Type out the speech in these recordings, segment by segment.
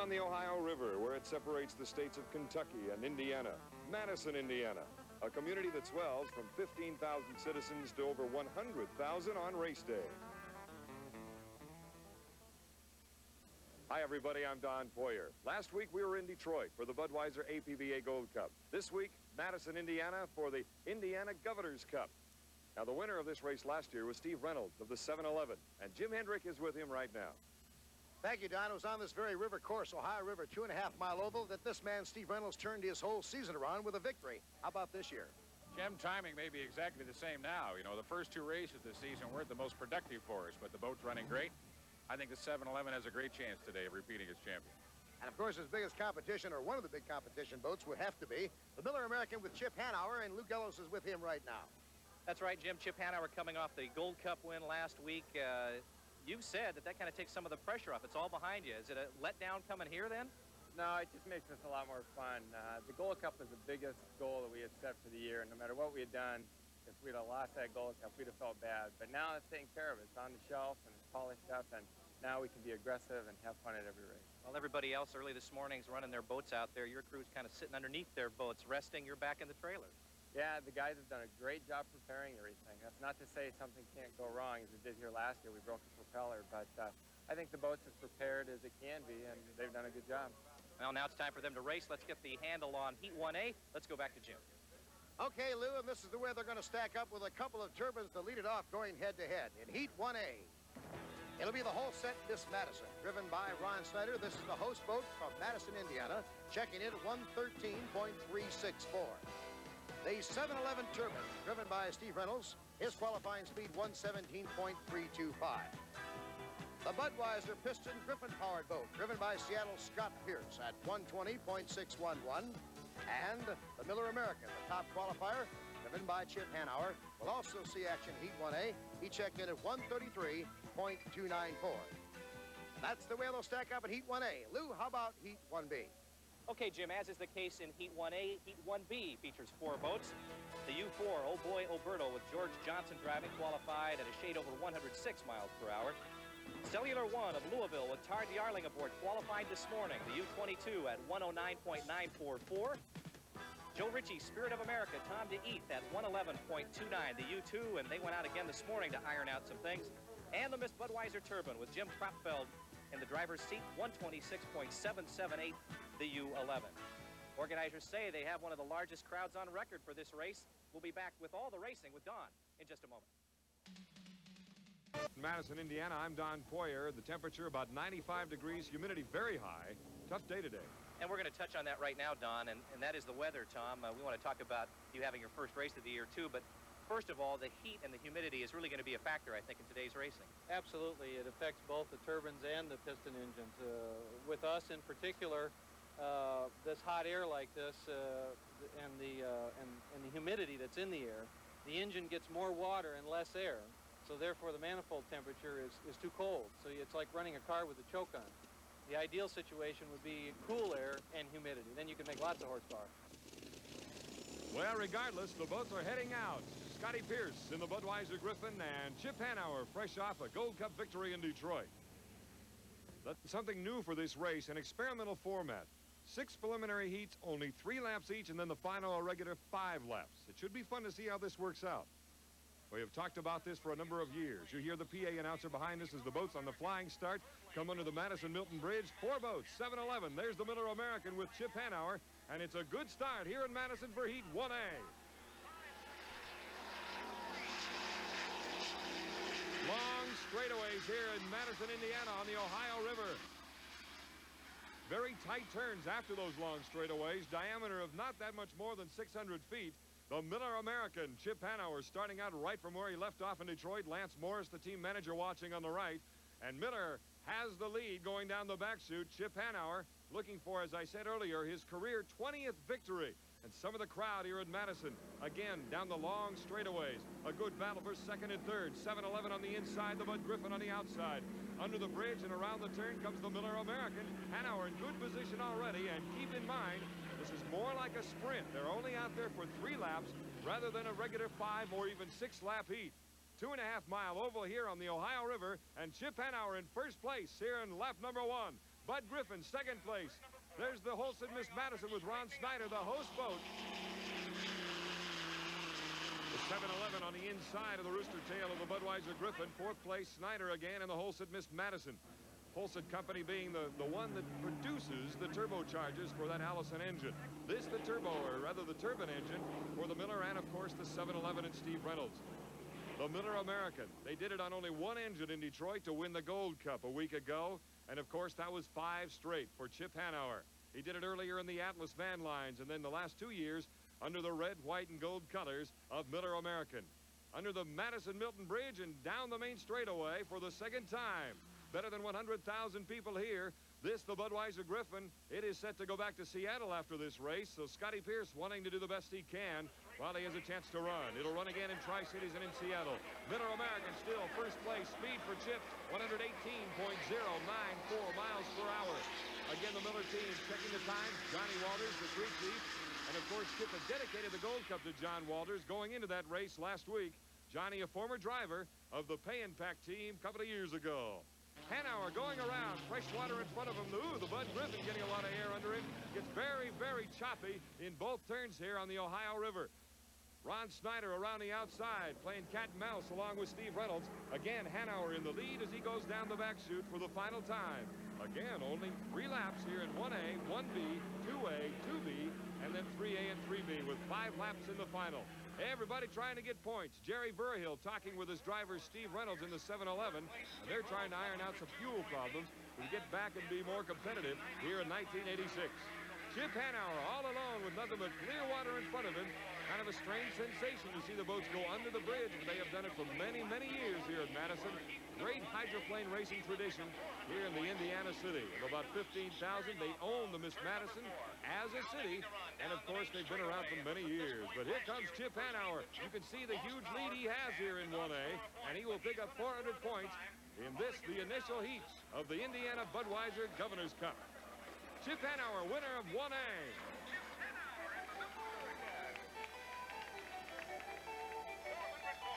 on the Ohio River, where it separates the states of Kentucky and Indiana. Madison, Indiana, a community that swells from 15,000 citizens to over 100,000 on race day. Hi, everybody. I'm Don Poyer. Last week, we were in Detroit for the Budweiser APBA Gold Cup. This week, Madison, Indiana, for the Indiana Governor's Cup. Now, the winner of this race last year was Steve Reynolds of the 7-Eleven, and Jim Hendrick is with him right now. Thank you, Don. It was on this very river course, Ohio River, 2.5-mile oval, that this man, Steve Reynolds, turned his whole season around with a victory. How about this year? Jim, timing may be exactly the same now. You know, the first two races this season weren't the most productive for us, but the boat's running great. I think the 7-Eleven has a great chance today of repeating as champion. And, of course, his biggest competition, or one of the big competition boats, would have to be the Miller American with Chip Hanauer, and Lou Gellos is with him right now. That's right, Jim. Chip Hanauer coming off the Gold Cup win last week. You said that kind of takes some of the pressure off. It's all behind you. Is it a letdown coming here then? No, it just makes this a lot more fun. The Gold Cup was the biggest goal that we had set for the year, and no matter what we had done, if we'd have lost that Gold Cup, we'd have felt bad. But now it's taken care of. It's on the shelf and it's polished up, and now we can be aggressive and have fun at every race. Well, everybody else early this morning's running their boats out there. Your crew's kind of sitting underneath their boats, resting. You're back in the trailer. Yeah, the guys have done a great job preparing everything. That's not to say something can't go wrong, as it did here last year. We broke the propeller, but I think the boat's as prepared as it can be, and they've done a good job. Well, now it's time for them to race. Let's get the handle on Heat 1A. Let's go back to Jim. Okay, Lou, and this is the way they're going to stack up with a couple of turbines to lead it off going head-to-head. In Heat 1A, it'll be the whole set Miss Madison, driven by Ron Snyder. This is the host boat from Madison, Indiana, checking in at 113.364. The 7-Eleven turbine, driven by Steve Reynolds, his qualifying speed 117.325. The Budweiser piston Griffin-powered boat, driven by Seattle's Scott Pierce at 120.611. And the Miller American, the top qualifier, driven by Chip Hanauer, will also see action Heat 1A. He checked in at 133.294. That's the way they'll stack up at Heat 1A. Lou, how about Heat 1B? Okay, Jim, as is the case in Heat 1A, Heat 1B features 4 boats. The U4, Oh Boy Oberto, with George Johnson driving, qualified at a shade over 106 miles per hour. Cellular 1 of Louisville with Tard Yarling aboard, qualified this morning. The U22 at 109.944. Joe Ritchie, Spirit of America, Tom DeEath at 111.29. The U2, and they went out again this morning to iron out some things. And the Miss Budweiser turbine with Jim Kropfeld in the driver's seat, 126.778. The U11. Organizers say they have one of the largest crowds on record for this race. We'll be back with all the racing with Don in just a moment. In Madison, Indiana, I'm Don Poyer. The temperature about 95 degrees, humidity very high. Tough day today. And we're going to touch on that right now, Don, and that is the weather, Tom. We want to talk about you having your first race of the year, too, but first of all, the heat and the humidity is really going to be a factor, I think, in today's racing. Absolutely. It affects both the turbines and the piston engines. With us in particular, this hot air like this and the humidity that's in the air, the engine gets more water and less air. So therefore the manifold temperature is too cold. So it's like running a car with a choke on. The ideal situation would be cool air and humidity. Then you can make lots of horsepower. Well, regardless, the boats are heading out. Scotty Pierce in the Budweiser Griffin and Chip Hanauer fresh off a Gold Cup victory in Detroit. That's something new for this race, an experimental format. 6 preliminary heats, only 3 laps each, and then the final a regular 5 laps. It should be fun to see how this works out. We have talked about this for a number of years. You hear the PA announcer behind us as the boats on the flying start come under the Madison-Milton Bridge. 4 boats, 7-Eleven. There's the Miller American with Chip Hanauer, and it's a good start here in Madison for Heat 1A. Long straightaways here in Madison, Indiana on the Ohio River. Very tight turns after those long straightaways, diameter of not that much more than 600 feet. The Miller American, Chip Hanauer, starting out right from where he left off in Detroit. Lance Morris, the team manager, watching on the right. And Miller has the lead going down the back chute. Chip Hanauer looking for, as I said earlier, his career 20th victory. And some of the crowd here in Madison, again, down the long straightaways. A good battle for second and third. 7-Eleven on the inside, the Bud Griffin on the outside. Under the bridge and around the turn comes the Miller American. Hanauer in good position already, and keep in mind, this is more like a sprint. They're only out there for 3 laps rather than a regular 5 or even 6 lap heat. 2.5 mile oval here on the Ohio River, and Chip Hanauer in first place here in lap number 1. Bud Griffin, second place. There's the Holstein Miss Madison with Ron Snyder, the host boat. The 7-11 on the inside of the rooster tail of the Budweiser Griffin. Fourth place, Snyder again in the Holstein Miss Madison. Holstein Company being the one that produces the turbochargers for that Allison engine. This the turbo, or rather the turbine engine for the Miller and, of course, the 7-11 and Steve Reynolds. The Miller American. They did it on only one engine in Detroit to win the Gold Cup a week ago. And, of course, that was 5 straight for Chip Hanauer. He did it earlier in the Atlas van lines, and then the last 2 years under the red, white, and gold colors of Miller American. Under the Madison-Milton Bridge and down the main straightaway for the second time. Better than 100,000 people here. This, the Budweiser Griffin, it is set to go back to Seattle after this race, so Scotty Pierce wanting to do the best he can while he has a chance to run. It'll run again in Tri-Cities and in Seattle. Miller American still first place. Speed for Chip, 118.094 miles per hour. Again, the Miller team checking the time. Johnny Walters, the crew chief. And, of course, Chip had dedicated the Gold Cup to John Walters going into that race last week. Johnny, a former driver of the Pay and Pack team a couple of years ago. Hanauer going around, fresh water in front of him. Ooh, the Bud Griffin getting a lot of air under him. Gets very, very choppy in both turns here on the Ohio River. Ron Snyder around the outside, playing cat and mouse along with Steve Reynolds. Again, Hanauer in the lead as he goes down the back chute for the final time. Again, only 3 laps here in 1A, 1B, 2A, 2B, and then 3A and 3B with 5 laps in the final. Everybody trying to get points. Jerry Burhill talking with his driver Steve Reynolds in the 7-11, and they're trying to iron out some fuel problems to get back and be more competitive here in 1986. Chip Hanauer all alone with nothing but clear water in front of him. Kind of a strange sensation to see the boats go under the bridge, but they have done it for many, many years here at Madison. Great hydroplane racing tradition here in the Indiana city. Of about 15,000, they own the Miss Madison as a city, and of course they've been around for many years. But here comes Chip Hanauer. You can see the huge lead he has here in 1A, and he will pick up 400 points in this, the initial heat of the Indiana Budweiser Governor's Cup. Chip Hanauer, winner of 1A.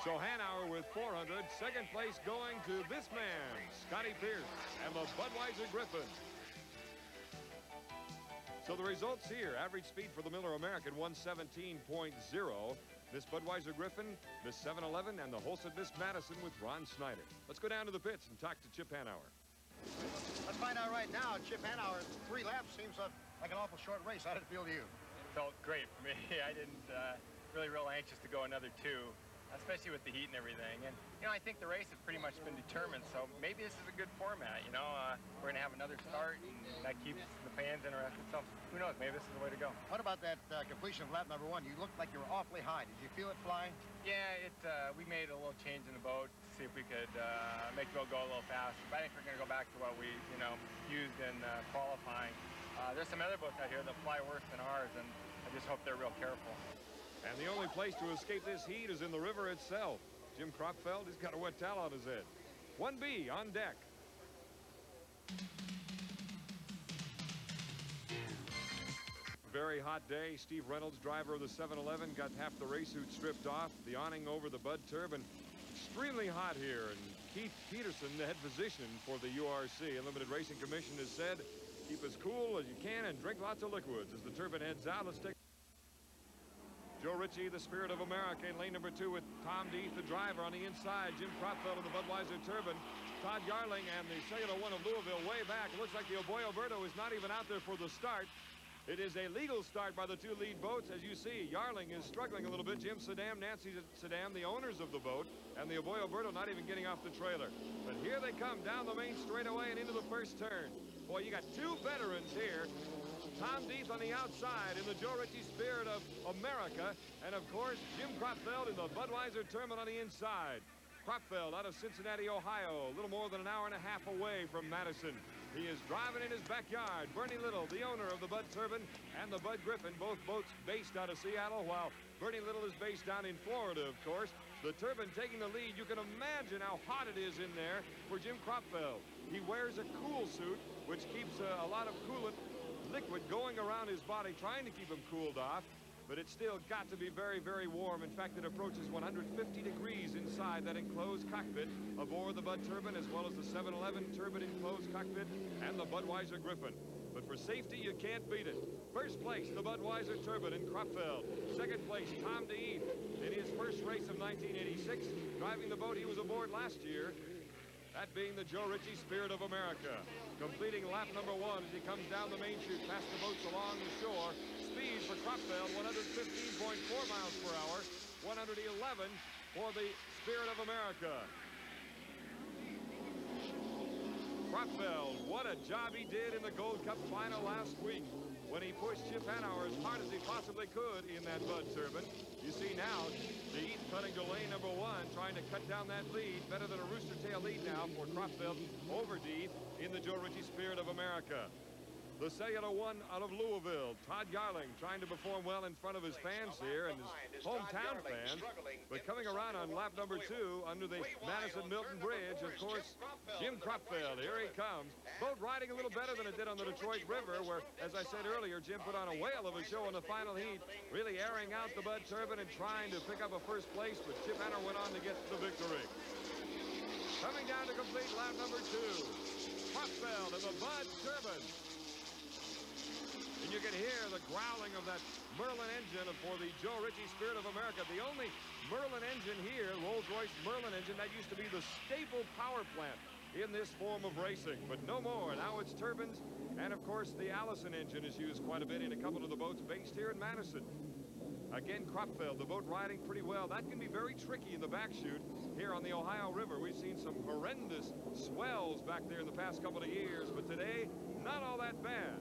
So Hanauer with 400, second place going to this man, Scotty Pierce, and the Budweiser Griffin. So the results here, average speed for the Miller American, 117.0. Miss Budweiser Griffin, Miss 7-11, and the Holstein Miss Madison with Ron Snyder. Let's go down to the pits and talk to Chip Hanauer. Let's find out right now. Chip Hanauer, 3 laps seems like an awful short race. How did it feel to you? It felt great for me. I didn't really real anxious to go another 2. Especially with the heat and everything. And, you know, I think the race has pretty much been determined, so maybe this is a good format, you know. We're going to have another start, and that keeps the fans interested, so who knows, maybe this is the way to go. What about that completion of lap number 1? You looked like you were awfully high. Did you feel it fly? Yeah, we made a little change in the boat to see if we could make the boat go a little faster. But I think we're going to go back to what we, you know, used in qualifying. There's some other boats out here that fly worse than ours, and I just hope they're real careful. And the only place to escape this heat is in the river itself. Jim Kropfeld, he's got a wet towel on his head. 1B on deck. Very hot day. Steve Reynolds, driver of the 7-11, got half the race suit stripped off. The awning over the Bud turbine. Extremely hot here. And Keith Peterson, the head physician for the URC Unlimited Racing Commission, has said, keep as cool as you can and drink lots of liquids. As the turbine heads out, let's take Joe Ritchie, the Spirit of America, in lane number 2 with Tom Deeth, the driver, on the inside. Jim Kropfeld in the Budweiser turbine. Todd Yarling and the Cellular One of Louisville way back. It looks like the Oboy Alberto is not even out there for the start. It is a legal start by the 2 lead boats. As you see, Yarling is struggling a little bit. Jim Saddam, Nancy Saddam, the owners of the boat, and the Oboy Alberto not even getting off the trailer. But here they come down the main straightaway and into the first turn. Boy, you got 2 veterans here. Tom Deeth on the outside in the Joe Ritchie Spirit of America. And, of course, Jim Kropfeld in the Budweiser turbine on the inside. Kropfeld out of Cincinnati, Ohio, a little more than an hour and a half away from Madison. He is driving in his backyard. Bernie Little, the owner of the Bud turbine, and the Bud Griffin, both boats based out of Seattle, while Bernie Little is based down in Florida, of course. The turbine taking the lead. You can imagine how hot it is in there for Jim Kropfeld. He wears a cool suit, which keeps a lot of coolant liquid going around his body, trying to keep him cooled off. but it's still got to be very, very warm. In fact, it approaches 150 degrees inside that enclosed cockpit aboard the Bud Turbine, as well as the 711 Turbine enclosed cockpit and the Budweiser Griffin. But for safety, you can't beat it. First place, the Budweiser Turbine in Kropfeld. Second place, Tom DeEath in his first race of 1986, driving the boat he was aboard last year, that being the Joe Ritchie Spirit of America. Completing lap number 1 as he comes down the main chute past the boats along the shore. Speed for Kropfeld, 115.4 miles per hour, 111 for the Spirit of America. Kropfeld, what a job he did in the Gold Cup final last week when he pushed Chip Hanauer as hard as he possibly could in that Bud Turbine. You see now, DeEath cutting to lane number 1, trying to cut down that lead. Better than a rooster tail lead now for Kropfeld over DeEath in the Joe Ritchie Spirit of America. The Cellular One out of Louisville. Todd Yarling trying to perform well in front of his fans here and his hometown fans. But coming around on lap number 2 under the Madison Milton Bridge, of course, Jim Kropfeld. Here he comes. Boat riding a little better than it did on the Detroit River, where, as I said earlier, Jim put on a whale of a show in the final heat, really airing out the Bud Turbine and trying to pick up a first place, but Chip Hanauer went on to get the victory. Coming down to complete lap number 2, Kropfeld and the Bud Turbine. And you can hear the growling of that Merlin engine for the Joe Ritchie Spirit of America. The only Merlin engine here, Rolls-Royce Merlin engine, that used to be the staple power plant in this form of racing. But no more. Now it's turbines. And, of course, the Allison engine is used quite a bit in a couple of the boats based here in Madison. Again, Kropfeld, the boat riding pretty well. That can be very tricky in the back chute here on the Ohio River. We've seen some horrendous swells back there in the past couple of years. But today, not all that bad.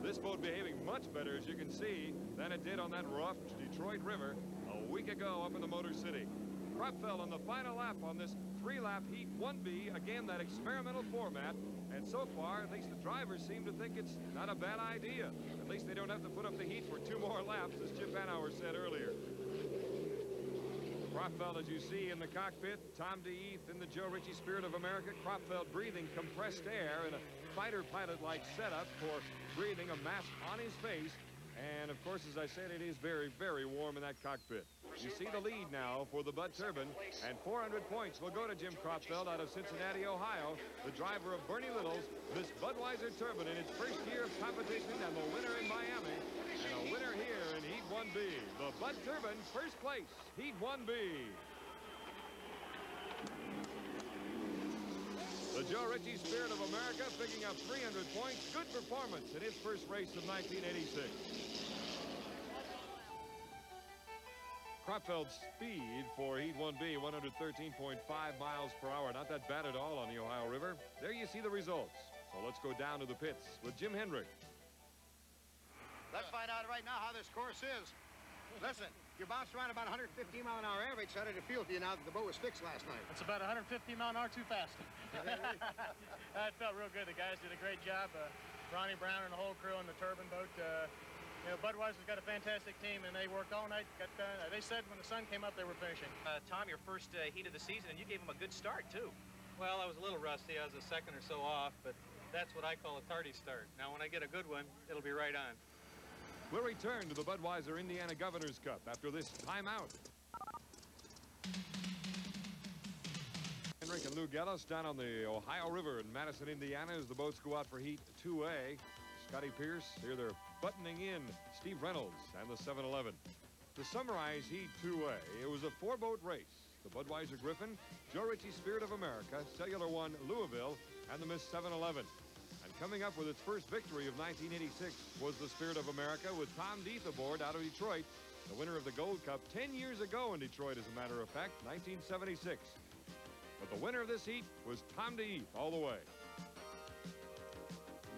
This boat behaving much better, as you can see, than it did on that rough Detroit River a week ago up in the Motor City. Kropfeld on the final lap on this 3-lap Heat 1B, again, that experimental format. And so far, at least the drivers seem to think it's not a bad idea. At least they don't have to put up the heat for 2 more laps, as Chip Hanauer said earlier. Kropfeld, as you see in the cockpit, Tom DeEath in the Joe Ritchie Spirit of America. Kropfeld breathing compressed air in a fighter pilot-like setup for breathing a mask on his face. And, of course, as I said, it is very, very warm in that cockpit. You see the lead now for the Bud Turbine, and 400 points will go to Jim Kropfeld out of Cincinnati, Ohio, the driver of Bernie Little's this Budweiser Turbine in its first year of competition, and the winner in Miami, and a winner here in Heat 1B. The Bud Turbine, first place, Heat 1B. The Joe Ritchie Spirit of America picking up 300 points. Good performance in its first race of 1986. Kropfeld's speed for Heat 1B, 113.5 miles per hour. Not that bad at all on the Ohio River. There you see the results. So let's go down to the pits with Jim Hendrick. Let's find out right now how this course is. Listen, you bounced around about 115 mile an hour average. How did it feel to you now that the boat was fixed last night? It's about 150 mile an hour too fast. It felt real good. The guys did a great job. Ronnie Brown and the whole crew on the turbine boat. You know, Budweiser's got a fantastic team, and they worked all night. They said when the sun came up, they were finishing. Tom, your first heat of the season, and you gave him a good start, too. Well, I was a little rusty. I was a second or so off, but that's what I call a tardy start. Now, when I get a good one, it'll be right on. We'll return to the Budweiser Indiana Governor's Cup after this timeout. Henrik and Lou Gellis down on the Ohio River in Madison, Indiana, as the boats go out for Heat 2A. Scotty Pierce, here they're buttoning in Steve Reynolds and the 711. To summarize Heat 2A, it was a 4-boat race. The Budweiser Griffin, Joe Ritchie Spirit of America, Cellular One Louisville, and the Miss 711. And coming up with its first victory of 1986 was the Spirit of America with Tom DeEath aboard out of Detroit, the winner of the Gold Cup 10 years ago in Detroit, as a matter of fact, 1976. But the winner of this heat was Tom DeEath all the way.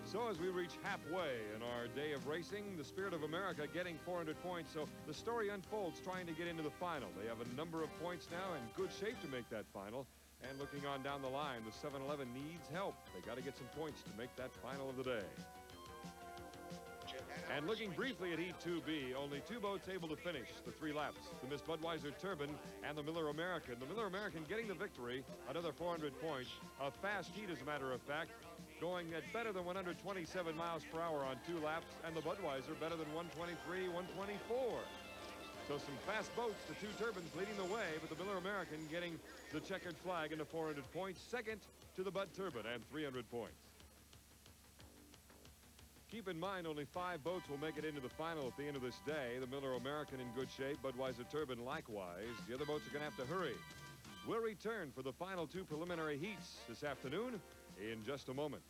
So as we reach halfway in our day of racing, the Spirit of America getting 400 points. So the story unfolds trying to get into the final. They have a number of points now in good shape to make that final. And looking on down the line, the 711 needs help. They got to get some points to make that final of the day. And looking briefly at Heat 2B, only 2 boats able to finish the 3 laps. The Miss Budweiser Turbine and the Miller American. The Miller American getting the victory, another 400 points. A fast heat, as a matter of fact. going at better than 127 miles per hour on 2 laps, and the Budweiser better than 123, 124. So some fast boats, the 2 turbines leading the way, but the Miller American getting the checkered flag into 400 points. Second to the Bud Turbine and 300 points. Keep in mind, only 5 boats will make it into the final at the end of this day. The Miller American in good shape, Budweiser Turbine likewise. The other boats are going to have to hurry. We'll return for the final 2 preliminary heats this afternoon in just a moment.